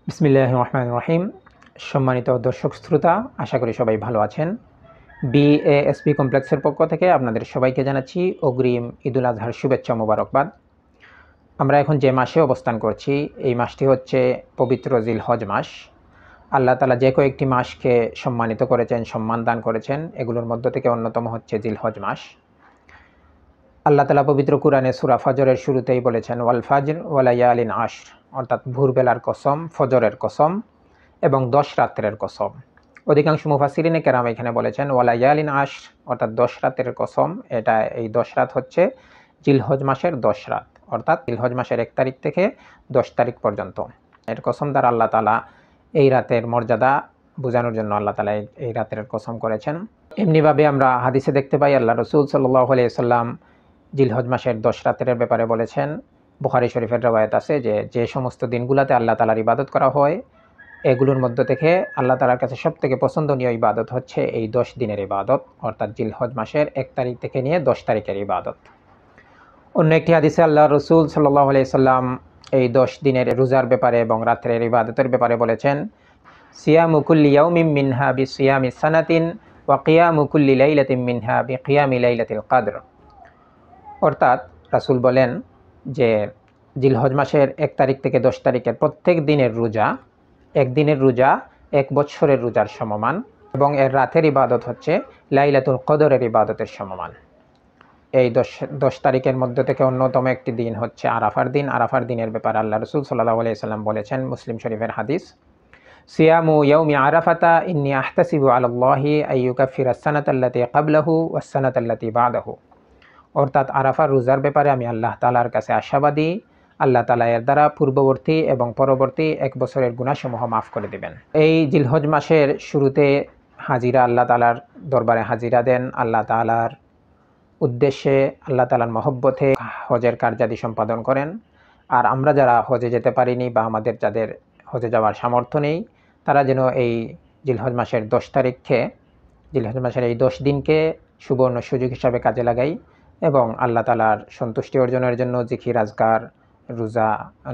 বিসমিল্লাহির রহমানির রহিম। সম্মানিত দর্শক শ্রোতা, আশা করি সবাই ভালো আছেন। বিএএসপি কমপ্লেক্সের পক্ষ থেকে আপনাদের সবাইকে জানাচ্ছি অগ্রিম ঈদুল আজহার শুভেচ্ছা মোবারকবাদ। আমরা এখন যে মাসে অবস্থান করছি, এই মাসটি হচ্ছে পবিত্র জিলহজ মাস। আল্লাহ তাআলা যে কয়েকটি মাসকে সম্মানিত করেছেন, সম্মান দান করেছেন, এগুলোর মধ্য থেকে অন্যতম হচ্ছে জিলহজ মাস। আল্লাহ তাআলা পবিত্র কুরআনে সূরা ফজরের শুরুতেই বলেছেন, ওয়াল ফাজর ওয়া লায়ালিন আশর, অর্থাৎ ভোরবেলার কসম, ফজরের কসম এবং 10 রাত্রের কসম। অধিকাংশ মুফাসসিরিনে কেরাম এখানে বলেছেন ওয়া লায়ালিন আশর, অর্থাৎ 10 রাতের কসম। এই 10 রাত হচ্ছে জিলহজ মাসের 10 রাত, অর্থাৎ জিলহজ মাসের 1 তারিখ থেকে 10 তারিখ পর্যন্ত। এর কসম দ্বারা আল্লাহ তাআলা এই রাতের মর্যাদা বোঝানোর জন্য আল্লাহ তাআলা এই রাতের কসম করেছেন। এমনিভাবে আমরা হাদিসে দেখতে পাই, আল্লাহ রাসূল সাল্লাল্লাহু আলাইহি ওয়াসাল্লাম জিলহজ মাসের 10 রাতের ব্যাপারে বলেছেন। বুখারী শরীফের রওয়ায়াত আছে যে সমস্ত দিনগুলোতে আল্লাহ তাআলার ইবাদত করা হয়, এগুলোর মধ্য থেকে আল্লাহ তাআলার কাছে সবথেকে পছন্দনীয় ইবাদত হচ্ছে এই 10 দিনের ইবাদত, অর্থাৎ জিলহজ মাসের 1 তারিখ থেকে নিয়ে 10 তারিখের ইবাদত। অন্য একটি হাদিসে আল্লাহ রাসূল সাল্লাল্লাহু আলাইহি সাল্লাম এই 10 দিনের রোজার ব্যাপারে এবং রাতের ইবাদতের ব্যাপারে বলেছেন, সিয়ামু কুল্লি ইয়াউমিন মিনহা বিসিয়ামি সানাতিন ওয়া কিয়ামু কুল্লি লাইলাতিন মিনহা বিকিয়ামি লাইলাতিল কদর। অর্থাৎ রাসূল বলেন যে জিলহজ মাসের 1 তারিখ থেকে 10 তারিখের প্রত্যেক দিনের রোজা একদিনের রোজা 1 বছরের রোজার সমমান, এবং এর রাতের ইবাদত হচ্ছে লাইলাতুল কদরের ইবাদতের সমমান। এই 10 তারিখের মধ্যে থেকে অন্যতম একটি দিন হচ্ছে আরাফার দিন। আরাফার দিনের ব্যাপারে আল্লাহ রাসূল সাল্লাল্লাহু আলাইহি সাল্লাম বলেছেন, মুসলিম শরীফের হাদিস, সিয়ামু ইয়াউমি আরাফাতা ইন্নী আহতাসিবু আলাল্লাহি আইয়ুকাফিরাস সানাতাল্লাতী ক্বাবলাহু ওয়াস সানাতাল্লাতী বা'দাহু। অর্থাৎ আরাফার রোজার ব্যাপারে আমি আল্লাহ তাআলার কাছে আশাবাদী, আল্লাহ তাআলা এর দ্বারা পূর্ববর্তী এবং পরবর্তী 1 বছরের গুনাহসমূহ মাফ করে দিবেন। এই জিলহজ মাসের শুরুতে হাজিরা আল্লাহ তাআলার দরবারে হাজিরা দেন, আল্লাহ তাআলার উদ্দেশ্যে, আল্লাহ তাআলার মহব্বতে হজের কার্যাদি সম্পাদন করেন। আর আমরা যারা হজে যেতে পারিনি বা আমাদের যাদের হজে যাওয়ার সামর্থ্য নেই, তারা যেন এই জিলহজ মাসের 10 তারিখকে, জিলহজ মাসের এই 10 দিনকে সুবর্ণ সুযোগ হিসাবে কাজে লাগাই এবং আল্লাহ তাআলার সন্তুষ্টি অর্জনের জন্য জিকির, আজকার, রোজা,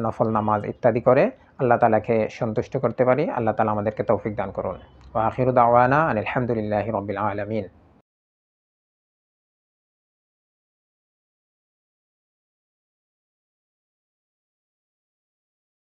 নফল নামাজ ইত্যাদি করে আল্লাহ তাআলাকে সন্তুষ্ট করতে পারি। আল্লাহ তাআলা আমাদেরকে তৌফিক দান করুন। ওয়া আখিরু দাওয়ানা আনিল হামদুলিল্লাহি রাব্বিল আলামিন।